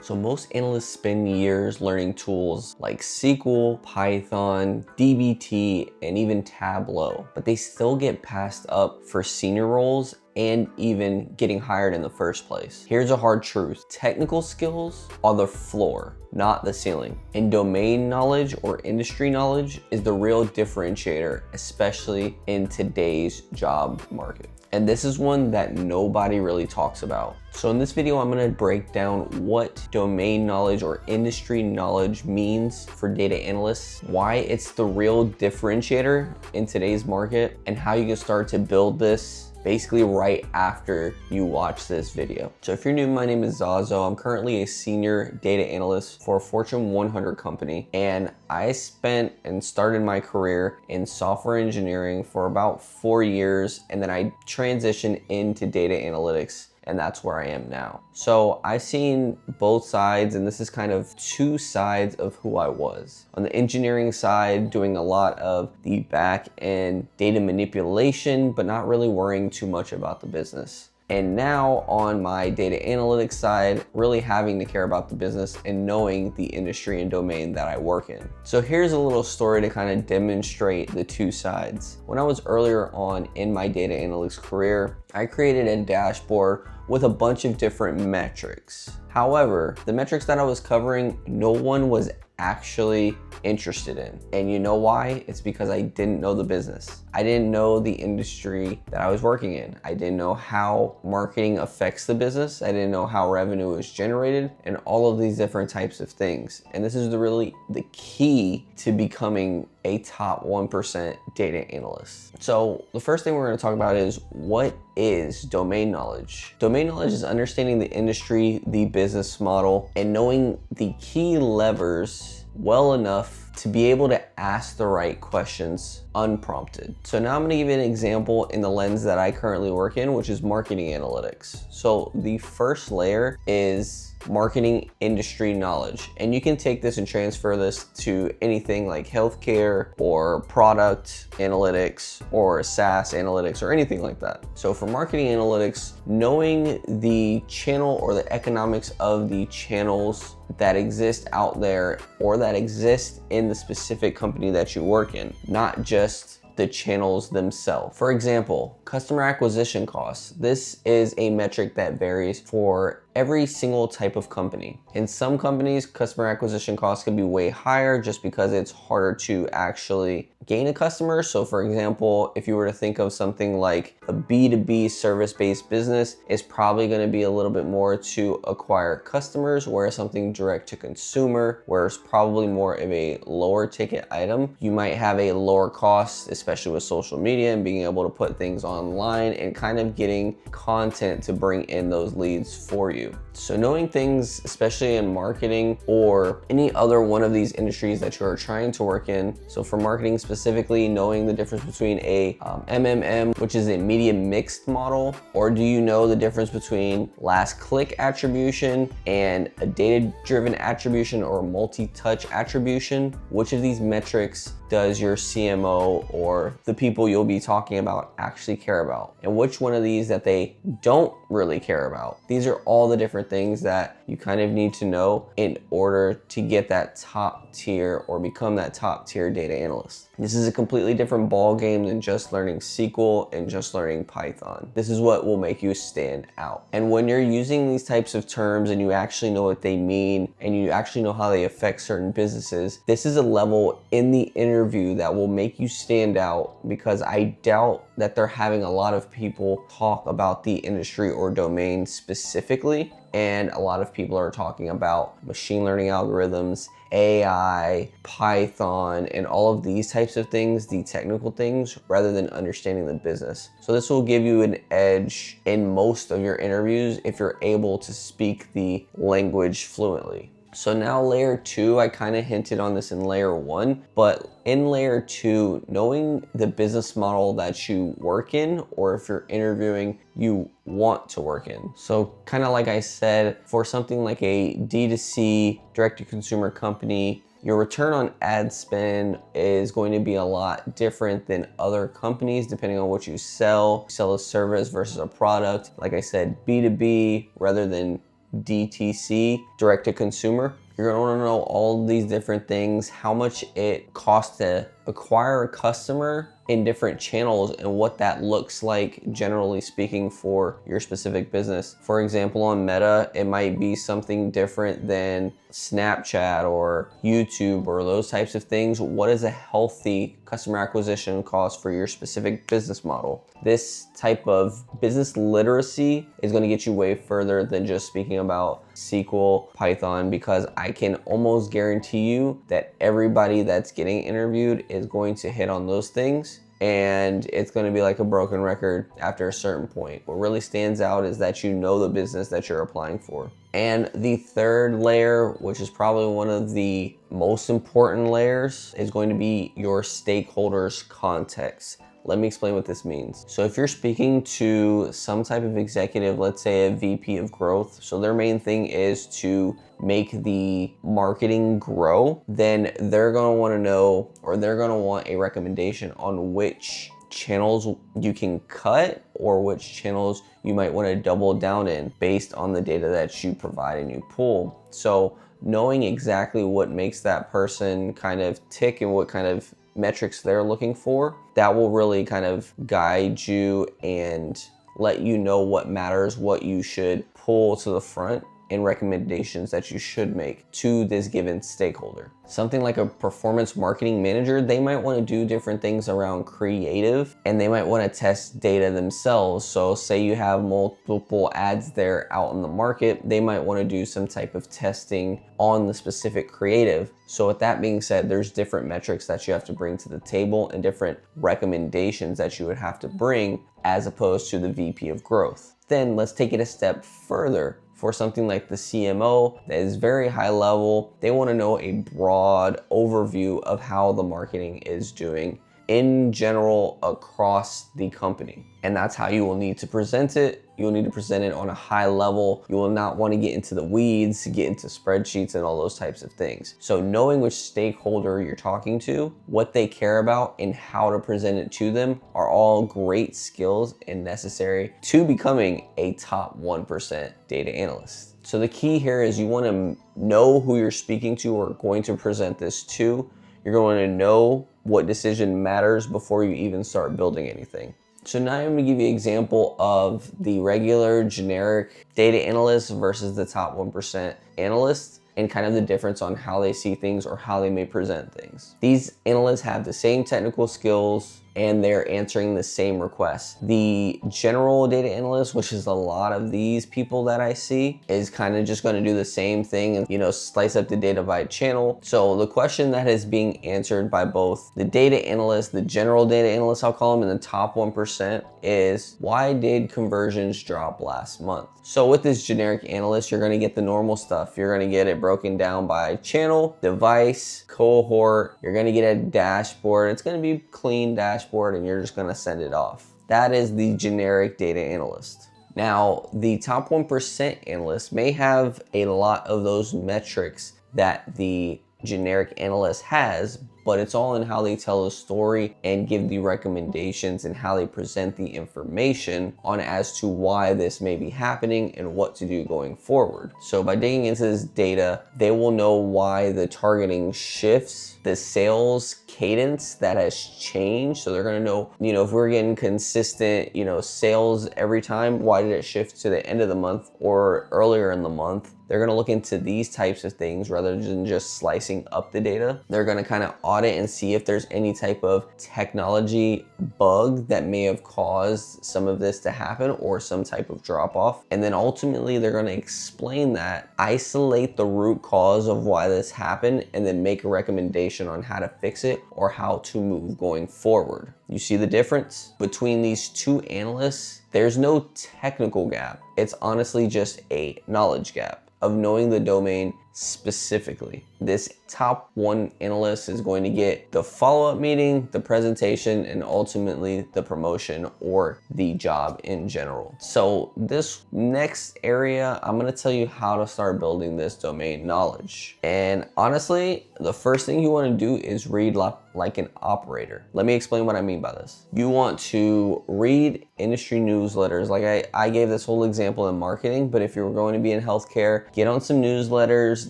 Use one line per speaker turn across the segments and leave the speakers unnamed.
So most analysts spend years learning tools like SQL, Python, DBT, and even Tableau, but they still get passed up for senior roles and even getting hired in the first place. Here's a hard truth. Technical skills are the floor, not the ceiling. And domain knowledge or industry knowledge is the real differentiator, especially in today's job market. And this is one that nobody really talks about. So in this video, I'm gonna break down what domain knowledge or industry knowledge means for data analysts, why it's the real differentiator in today's market, and how you can start to build this basically right after you watch this video. So if you're new, my name is Zazo. I'm currently a senior data analyst for a Fortune 100 company, and I spent and started my career in software engineering for about 4 years, and then I transitioned into data analytics, and that's where I am now. So I've seen both sides, and this is kind of two sides of who I was. On the engineering side, doing a lot of the back end data manipulation, but not really worrying too much about the business. And now on my data analytics side, really having to care about the business and knowing the industry and domain that I work in. So here's a little story to kind of demonstrate the two sides. When I was earlier on in my data analytics career, I created a dashboard with a bunch of different metrics. However, the metrics that I was covering, no one was actually interested in. And you know why? It's because I didn't know the business. I didn't know the industry that I was working in. I didn't know how marketing affects the business. I didn't know how revenue is generated and all of these different types of things. And this is really the key to becoming a top 1% data analyst. So the first thing we're going to talk about is what is domain knowledge? Domain knowledge is understanding the industry, the business model, and knowing the key levers well enough to be able to ask the right questions unprompted. So now I'm gonna give you an example in the lens that I currently work in, which is marketing analytics. So the first layer is marketing industry knowledge. And you can take this and transfer this to anything like healthcare or product analytics or SaaS analytics or anything like that. So for marketing analytics, knowing the channel or the economics of the channels that exist out there or that exist in the specific company that you work in, not just the channels themselves. For example, customer acquisition costs. This is a metric that varies for every single type of company. In some companies, customer acquisition costs can be way higher just because it's harder to actually gain a customer. So for example, if you were to think of something like a B2B service-based business, it's probably gonna be a little bit more to acquire customers, whereas something direct to consumer, where it's probably more of a lower ticket item, you might have a lower cost, especially with social media and being able to put things online and kind of getting content to bring in those leads for you. So knowing things, especially in marketing or any other one of these industries that you are trying to work in. So for marketing specifically, knowing the difference between a MMM, which is a media mixed model, or do you know the difference between last click attribution and a data-driven attribution or multi-touch attribution? Which of these metrics does your CMO or the people you'll be talking about actually care about? And which one of these that they don't really care about? These are all the different things that you kind of need to know in order to get that top tier or become that top tier data analyst. This is a completely different ball game than just learning SQL and just learning Python. This is what will make you stand out. And when you're using these types of terms and you actually know what they mean and you actually know how they affect certain businesses, this is a level in the interview that will make you stand out, because I doubt that they're having a lot of people talk about the industry or domain specifically. And a lot of people are talking about machine learning algorithms, AI, Python, and all of these types of things, the technical things, rather than understanding the business. So this will give you an edge in most of your interviews if you're able to speak the language fluently. So now layer 2, I kind of hinted on this in layer 1, but in layer 2, knowing the business model that you work in, or if you're interviewing, you want to work in. So kind of like I said, for something like a D2C, direct-to-consumer company, your return on ad spend is going to be a lot different than other companies depending on what you sell. You sell a service versus a product. Like I said, B2B rather than DTC, direct to consumer. You're gonna wanna know all these different things, how much it costs to acquire a customer in different channels and what that looks like, generally speaking, for your specific business. For example, on Meta, it might be something different than Snapchat or YouTube or those types of things. What is a healthy customer acquisition cost for your specific business model? This type of business literacy is going to get you way further than just speaking about SQL, Python, because I can almost guarantee you that everybody that's getting interviewed is going to hit on those things, and it's going to be like a broken record after a certain point. What really stands out is that you know the business that you're applying for. And the third layer, which is probably one of the most important layers, is going to be your stakeholders' context. Let me explain what this means. So if you're speaking to some type of executive, let's say a VP of growth, so their main thing is to make the marketing grow, then they're gonna wanna know, or they're gonna want a recommendation on which channels you can cut or which channels you might want to double down in based on the data that you provide and you pull. So knowing exactly what makes that person kind of tick and what kind of metrics they're looking for, that will really kind of guide you and let you know what matters, what you should pull to the front, and recommendations that you should make to this given stakeholder. Something like a performance marketing manager, they might want to do different things around creative, and they might want to test data themselves. So say you have multiple ads there out in the market, they might want to do some type of testing on the specific creative. So with that being said, there's different metrics that you have to bring to the table and different recommendations that you would have to bring as opposed to the VP of growth. Then let's take it a step further. For something like the CMO that is very high level, they want to know a broad overview of how the marketing is doing in general across the company. And that's how you will need to present it. You will need to present it on a high level. You will not want to get into the weeds, get into spreadsheets and all those types of things. So knowing which stakeholder you're talking to, what they care about, and how to present it to them are all great skills and necessary to becoming a top 1% data analyst. So the key here is you want to know who you're speaking to or going to present this to. You're going to know what decision matters before you even start building anything. So now I'm gonna give you an example of the regular generic data analyst versus the top 1% analyst, and kind of the difference on how they see things or how they may present things. These analysts have the same technical skills and they're answering the same requests. The general data analyst, which is a lot of these people that I see, is kind of just gonna do the same thing and, slice up the data by channel. So the question that is being answered by both the data analyst, the general data analyst, I'll call them, and the top 1% is, why did conversions drop last month? So with this generic analyst, you're gonna get the normal stuff. You're gonna get it broken down by channel, device, cohort. You're gonna get a dashboard. It's gonna be clean dashboard, and you're just gonna send it off. That is the generic data analyst. Now, the top 1% analyst may have a lot of those metrics that the generic analyst has, but it's all in how they tell a story and give the recommendations and how they present the information on as to why this may be happening and what to do going forward. So by digging into this data, they will know why the targeting shifts, the sales cadence that has changed. So they're gonna know, if we're getting consistent, sales every time, why did it shift to the end of the month or earlier in the month? They're gonna look into these types of things rather than just slicing up the data. They're gonna kind of audit and see if there's any type of technology bug that may have caused some of this to happen or some type of drop off. And then ultimately they're gonna explain that, isolate the root cause of why this happened, and then make a recommendation on how to fix it or how to move going forward. You see the difference between these two analysts? There's no technical gap. It's honestly just a knowledge gap of knowing the domain, specifically. This top 1 analyst is going to get the follow-up meeting, the presentation, and ultimately the promotion or the job in general. So this next area, I'm gonna tell you how to start building this domain knowledge. And honestly, the first thing you wanna do is read like an operator. Let me explain what I mean by this. You want to read industry newsletters. Like I gave this whole example in marketing, but if you're going to be in healthcare, get on some newsletters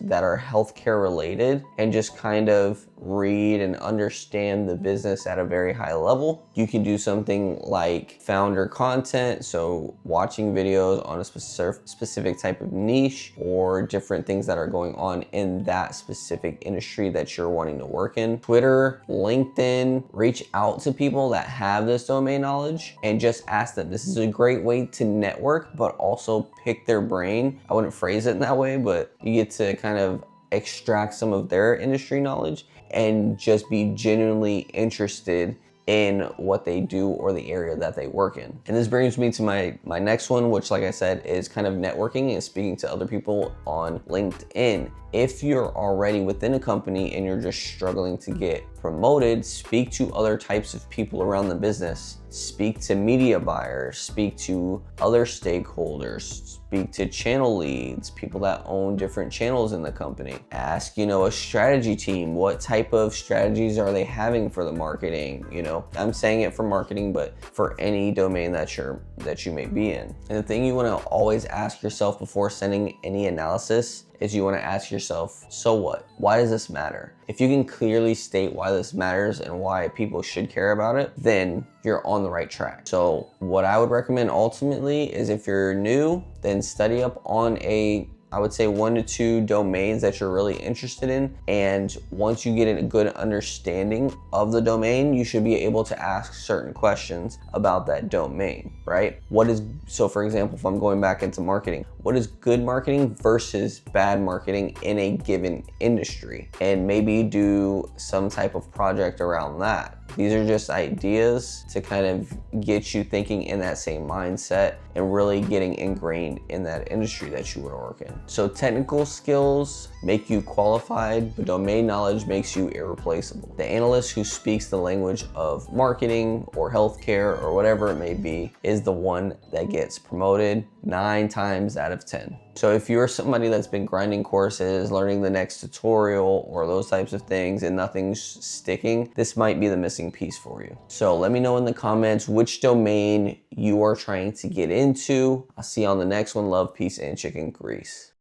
that are healthcare related and just kind of read and understand the business at a very high level. You can do something like founder content, so watching videos on a specific type of niche or different things that are going on in that specific industry that you're wanting to work in. Twitter, LinkedIn, reach out to people that have this domain knowledge and just ask them. This is a great way to network, but also pick their brain. I wouldn't phrase it in that way, but you get to kind of extract some of their industry knowledge and just be genuinely interested in what they do or the area that they work in. And this brings me to my next one, which like I said, is kind of networking and speaking to other people on LinkedIn. If you're already within a company and you're just struggling to get promoted, speak to other types of people around the business. Speak to media buyers, speak to other stakeholders, speak to channel leads, people that own different channels in the company. Ask, a strategy team, what type of strategies are they having for the marketing? I'm saying it for marketing, but for any domain that you may be in. And the thing you want to always ask yourself before sending any analysis is you want to ask yourself, so what? Why does this matter? If you can clearly state why this matters and why people should care about it, then you're on the right track. So what I would recommend ultimately is if you're new, then study up on I would say 1 to 2 domains that you're really interested in. And once you get a good understanding of the domain, you should be able to ask certain questions about that domain, right? So for example, if I'm going back into marketing, what is good marketing versus bad marketing in a given industry? And maybe do some type of project around that. These are just ideas to kind of get you thinking in that same mindset and really getting ingrained in that industry that you want to work in. So technical skills make you qualified, but domain knowledge makes you irreplaceable. The analyst who speaks the language of marketing or healthcare or whatever it may be is the one that gets promoted 9 times out of 10. So if you're somebody that's been grinding courses, learning the next tutorial or those types of things and nothing's sticking, this might be the missing piece for you. So let me know in the comments which domain you are trying to get into. I'll see you on the next one. Love, peace, and chicken grease.